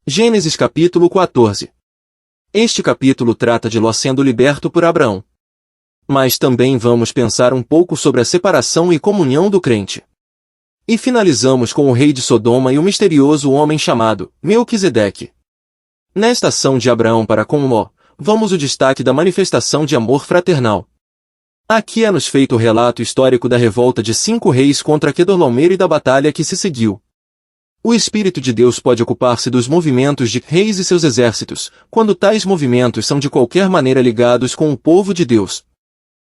Gênesis capítulo 14. Este capítulo trata de Ló sendo liberto por Abraão. Mas também vamos pensar um pouco sobre a separação e comunhão do crente. E finalizamos com o rei de Sodoma e o misterioso homem chamado Melquisedeque. Nesta ação de Abraão para com Ló, vamos o destaque da manifestação de amor fraternal. Aqui é-nos feito o relato histórico da revolta de 5 reis contra Quedorlaomer e da batalha que se seguiu. O Espírito de Deus pode ocupar-se dos movimentos de reis e seus exércitos, quando tais movimentos são de qualquer maneira ligados com o povo de Deus.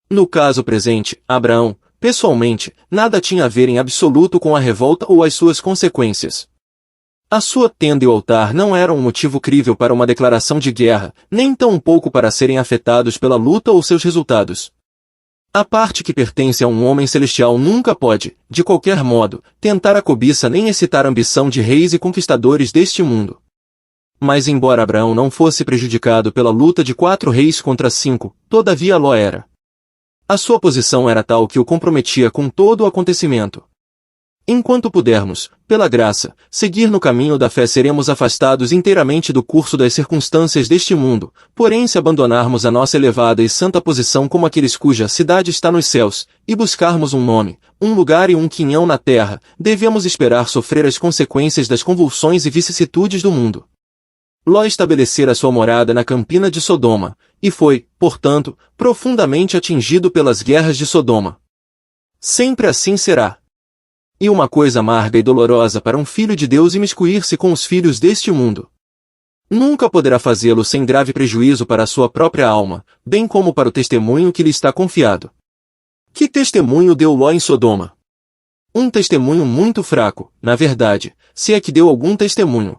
No caso presente, Abraão, pessoalmente, nada tinha a ver em absoluto com a revolta ou as suas consequências. A sua tenda e o altar não eram um motivo crível para uma declaração de guerra, nem tampouco para serem afetados pela luta ou seus resultados. A parte que pertence a um homem celestial nunca pode, de qualquer modo, tentar a cobiça nem excitar a ambição de reis e conquistadores deste mundo. Mas embora Abraão não fosse prejudicado pela luta de 4 reis contra 5, todavia Ló era. A sua posição era tal que o comprometia com todo o acontecimento. Enquanto pudermos, pela graça, seguir no caminho da fé, seremos afastados inteiramente do curso das circunstâncias deste mundo, porém se abandonarmos a nossa elevada e santa posição como aqueles cuja cidade está nos céus, e buscarmos um nome, um lugar e um quinhão na terra, devemos esperar sofrer as consequências das convulsões e vicissitudes do mundo. Ló estabelecera sua morada na campina de Sodoma, e foi, portanto, profundamente atingido pelas guerras de Sodoma. Sempre assim será. E uma coisa amarga e dolorosa para um filho de Deus imiscuir-se com os filhos deste mundo. Nunca poderá fazê-lo sem grave prejuízo para a sua própria alma, bem como para o testemunho que lhe está confiado. Que testemunho deu Ló em Sodoma? Um testemunho muito fraco, na verdade, se é que deu algum testemunho.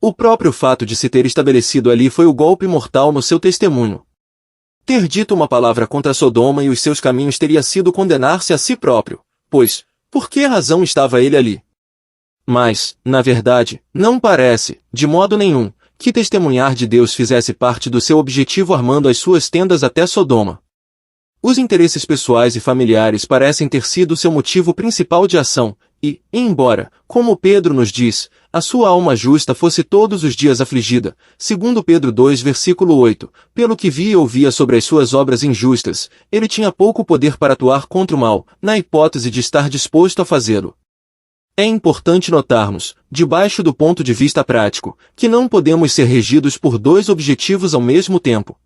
O próprio fato de se ter estabelecido ali foi o golpe mortal no seu testemunho. Ter dito uma palavra contra Sodoma e os seus caminhos teria sido condenar-se a si próprio, pois, por que razão estava ele ali? Mas, na verdade, não parece, de modo nenhum, que testemunhar de Deus fizesse parte do seu objetivo armando as suas tendas até Sodoma. Os interesses pessoais e familiares parecem ter sido seu motivo principal de ação, e, embora, como Pedro nos diz, a sua alma justa fosse todos os dias afligida, segundo Pedro 2 versículo 8, pelo que via e ouvia sobre as suas obras injustas, ele tinha pouco poder para atuar contra o mal, na hipótese de estar disposto a fazê-lo. É importante notarmos, debaixo do ponto de vista prático, que não podemos ser regidos por 2 objetivos ao mesmo tempo.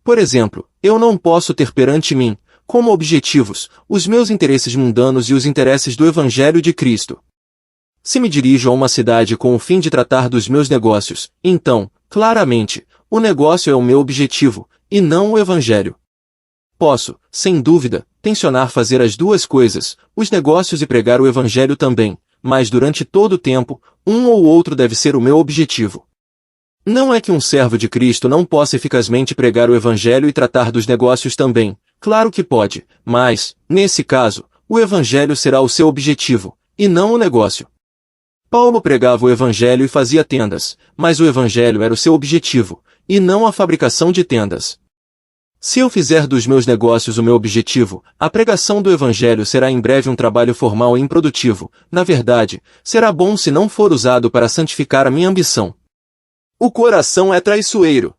Por exemplo, eu não posso ter perante mim, como objetivos, os meus interesses mundanos e os interesses do Evangelho de Cristo. Se me dirijo a uma cidade com o fim de tratar dos meus negócios, então, claramente, o negócio é o meu objetivo, e não o Evangelho. Posso, sem dúvida, tensionar fazer as 2 coisas, os negócios e pregar o Evangelho também, mas durante todo o tempo, um ou outro deve ser o meu objetivo. Não é que um servo de Cristo não possa eficazmente pregar o Evangelho e tratar dos negócios também. Claro que pode, mas, nesse caso, o Evangelho será o seu objetivo, e não o negócio. Paulo pregava o Evangelho e fazia tendas, mas o Evangelho era o seu objetivo, e não a fabricação de tendas. Se eu fizer dos meus negócios o meu objetivo, a pregação do Evangelho será em breve um trabalho formal e improdutivo. Na verdade, será bom se não for usado para santificar a minha ambição. O coração é traiçoeiro.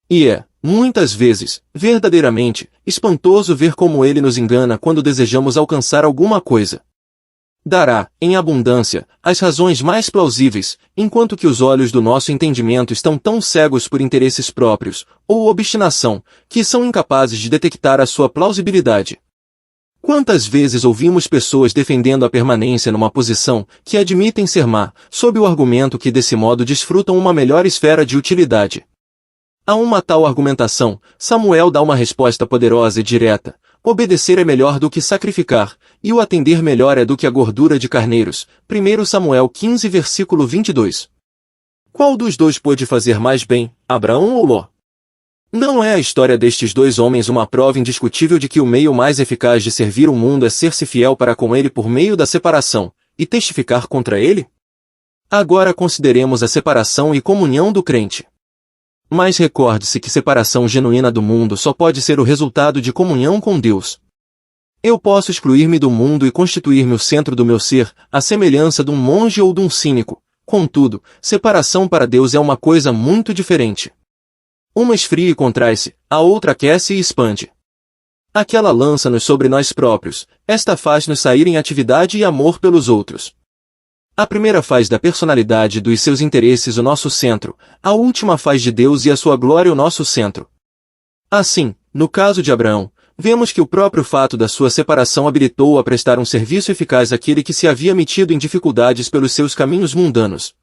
E é, muitas vezes, verdadeiramente, espantoso ver como ele nos engana quando desejamos alcançar alguma coisa. Dará, em abundância, as razões mais plausíveis, enquanto que os olhos do nosso entendimento estão tão cegos por interesses próprios, ou obstinação, que são incapazes de detectar a sua plausibilidade. Quantas vezes ouvimos pessoas defendendo a permanência numa posição que admitem ser má, sob o argumento que desse modo desfrutam uma melhor esfera de utilidade? A uma tal argumentação, Samuel dá uma resposta poderosa e direta: obedecer é melhor do que sacrificar, e o atender melhor é do que a gordura de carneiros. 1 Samuel 15 versículo 22. Qual dos 2 pôde fazer mais bem, Abraão ou Ló? Não é a história destes 2 homens uma prova indiscutível de que o meio mais eficaz de servir o mundo é ser-se fiel para com ele por meio da separação, e testificar contra ele? Agora consideremos a separação e comunhão do crente. Mas recorde-se que separação genuína do mundo só pode ser o resultado de comunhão com Deus. Eu posso excluir-me do mundo e constituir-me o centro do meu ser, à semelhança de um monge ou de um cínico. Contudo, separação para Deus é uma coisa muito diferente. Uma esfria e contrai-se, a outra aquece e expande. Aquela lança-nos sobre nós próprios, esta faz-nos sair em atividade e amor pelos outros. A primeira faz da personalidade e dos seus interesses o nosso centro, a última faz de Deus e a sua glória o nosso centro. Assim, no caso de Abraão, vemos que o próprio fato da sua separação habilitou-o a prestar um serviço eficaz àquele que se havia metido em dificuldades pelos seus caminhos mundanos.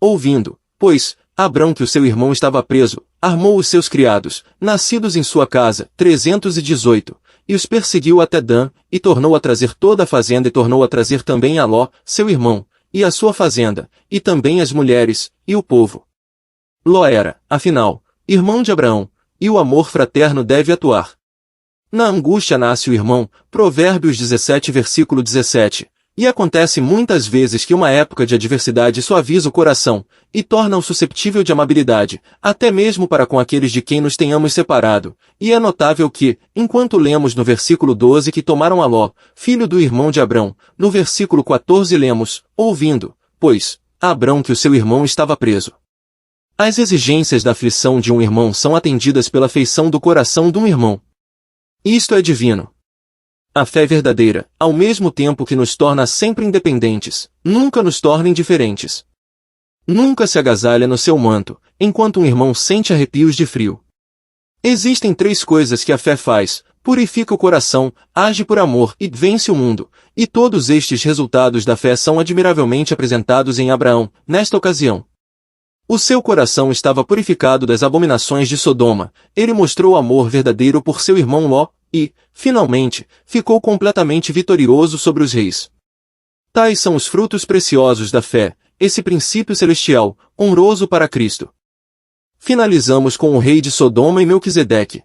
Ouvindo, pois, Abrão que o seu irmão estava preso, armou os seus criados, nascidos em sua casa, 318, e os perseguiu até Dan, e tornou a trazer toda a fazenda e tornou a trazer também a Ló, seu irmão, e a sua fazenda, e também as mulheres, e o povo. Ló era, afinal, irmão de Abraão, e o amor fraterno deve atuar. Na angústia nasce o irmão, Provérbios 17 versículo 17, e acontece muitas vezes que uma época de adversidade suaviza o coração, e torna-o susceptível de amabilidade, até mesmo para com aqueles de quem nos tenhamos separado, e é notável que, enquanto lemos no versículo 12 que tomaram a Ló, filho do irmão de Abrão, no versículo 14 lemos, ouvindo, pois, a Abrão que o seu irmão estava preso. As exigências da aflição de um irmão são atendidas pela afeição do coração de um irmão. Isto é divino. A fé verdadeira, ao mesmo tempo que nos torna sempre independentes, nunca nos torna indiferentes. Nunca se agasalha no seu manto, enquanto um irmão sente arrepios de frio. Existem 3 coisas que a fé faz: purifica o coração, age por amor e vence o mundo, e todos estes resultados da fé são admiravelmente apresentados em Abraão, nesta ocasião. O seu coração estava purificado das abominações de Sodoma, ele mostrou amor verdadeiro por seu irmão Ló, e, finalmente, ficou completamente vitorioso sobre os reis. Tais são os frutos preciosos da fé, esse princípio celestial, honroso para Cristo. Finalizamos com o rei de Sodoma e Melquisedeque.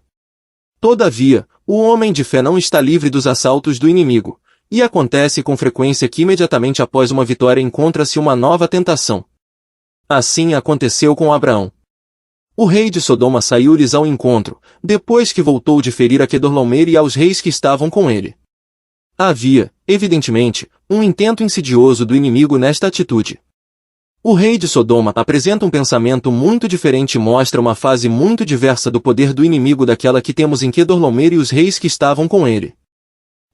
Todavia, o homem de fé não está livre dos assaltos do inimigo, e acontece com frequência que imediatamente após uma vitória encontra-se uma nova tentação. Assim aconteceu com Abraão. O rei de Sodoma saiu-lhes ao encontro, depois que voltou de ferir a Quedorlaomer e aos reis que estavam com ele. Havia, evidentemente, um intento insidioso do inimigo nesta atitude. O rei de Sodoma apresenta um pensamento muito diferente e mostra uma fase muito diversa do poder do inimigo daquela que temos em Quedorlaomer e os reis que estavam com ele.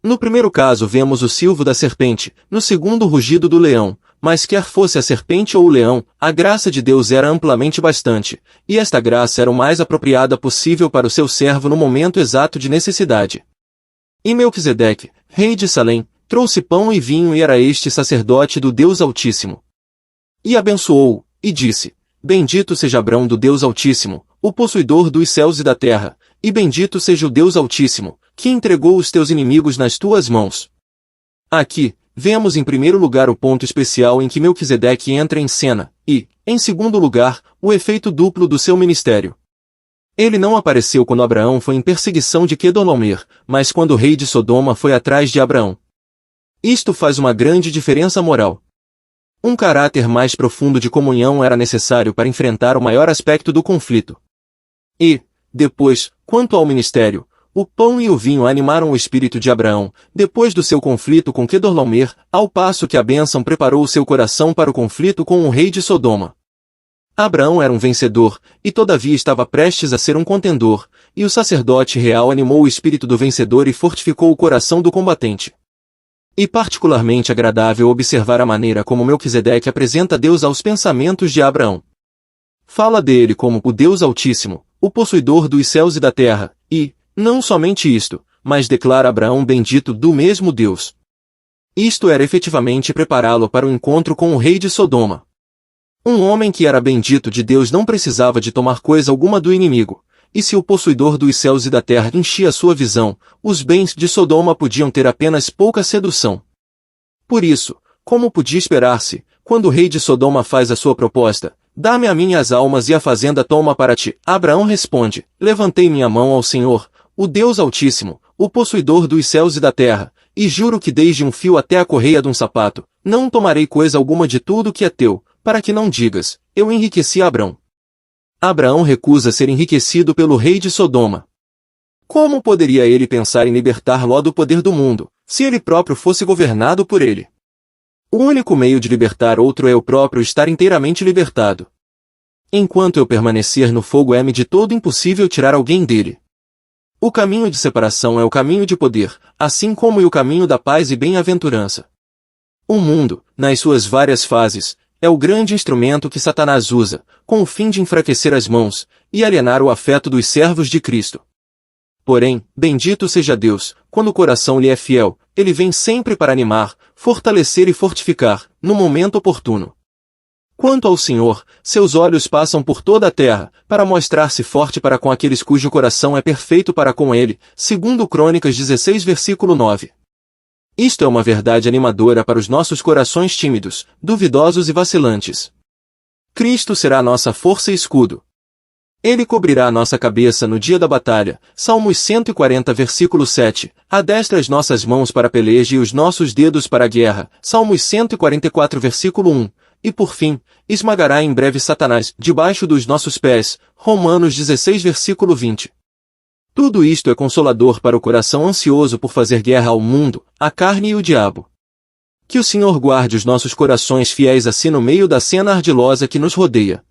No primeiro caso vemos o silvo da serpente, no segundo o rugido do leão, mas quer fosse a serpente ou o leão, a graça de Deus era amplamente bastante, e esta graça era o mais apropriada possível para o seu servo no momento exato de necessidade. E Melquisedeque, rei de Salém, trouxe pão e vinho e era este sacerdote do Deus Altíssimo. E abençoou-o, e disse, Bendito seja Abrão do Deus Altíssimo, o possuidor dos céus e da terra, e bendito seja o Deus Altíssimo, que entregou os teus inimigos nas tuas mãos. Aqui, vemos em primeiro lugar o ponto especial em que Melquisedeque entra em cena, e, em segundo lugar, o efeito duplo do seu ministério. Ele não apareceu quando Abraão foi em perseguição de Quedorlaomer, mas quando o rei de Sodoma foi atrás de Abraão. Isto faz uma grande diferença moral. Um caráter mais profundo de comunhão era necessário para enfrentar o maior aspecto do conflito. E, depois, quanto ao ministério, o pão e o vinho animaram o espírito de Abraão, depois do seu conflito com Quedorlaomer, ao passo que a bênção preparou o seu coração para o conflito com o rei de Sodoma. Abraão era um vencedor, e todavia estava prestes a ser um contendor, e o sacerdote real animou o espírito do vencedor e fortificou o coração do combatente. E particularmente agradável observar a maneira como Melquisedeque apresenta Deus aos pensamentos de Abraão. Fala dele como o Deus Altíssimo, o possuidor dos céus e da terra, e, não somente isto, mas declara Abraão bendito do mesmo Deus. Isto era efetivamente prepará-lo para o encontro com o rei de Sodoma. Um homem que era bendito de Deus não precisava de tomar coisa alguma do inimigo, e se o possuidor dos céus e da terra enchia sua visão, os bens de Sodoma podiam ter apenas pouca sedução. Por isso, como podia esperar-se, quando o rei de Sodoma faz a sua proposta, dá-me a minhas almas e a fazenda toma para ti, Abraão responde, levantei minha mão ao Senhor, o Deus Altíssimo, o possuidor dos céus e da terra, e juro que desde um fio até a correia de um sapato, não tomarei coisa alguma de tudo que é teu, para que não digas, eu enriqueci Abrão. Abraão recusa ser enriquecido pelo rei de Sodoma. Como poderia ele pensar em libertar Ló do poder do mundo, se ele próprio fosse governado por ele? O único meio de libertar outro é o próprio estar inteiramente libertado. Enquanto eu permanecer no fogo é-me de todo impossível tirar alguém dele. O caminho de separação é o caminho de poder, assim como o caminho da paz e bem-aventurança. O mundo, nas suas várias fases, é o grande instrumento que Satanás usa, com o fim de enfraquecer as mãos e alienar o afeto dos servos de Cristo. Porém, bendito seja Deus, quando o coração lhe é fiel, ele vem sempre para animar, fortalecer e fortificar, no momento oportuno. Quanto ao Senhor, seus olhos passam por toda a terra, para mostrar-se forte para com aqueles cujo coração é perfeito para com ele, segundo Crônicas 16 versículo 9. Isto é uma verdade animadora para os nossos corações tímidos, duvidosos e vacilantes. Cristo será nossa força e escudo. Ele cobrirá a nossa cabeça no dia da batalha, Salmos 140 versículo 7, adestra as nossas mãos para a peleja e os nossos dedos para a guerra, Salmos 144 versículo 1, e por fim, esmagará em breve Satanás, debaixo dos nossos pés, Romanos 16 versículo 20. Tudo isto é consolador para o coração ansioso por fazer guerra ao mundo, à carne e o diabo. Que o Senhor guarde os nossos corações fiéis assim no meio da cena ardilosa que nos rodeia.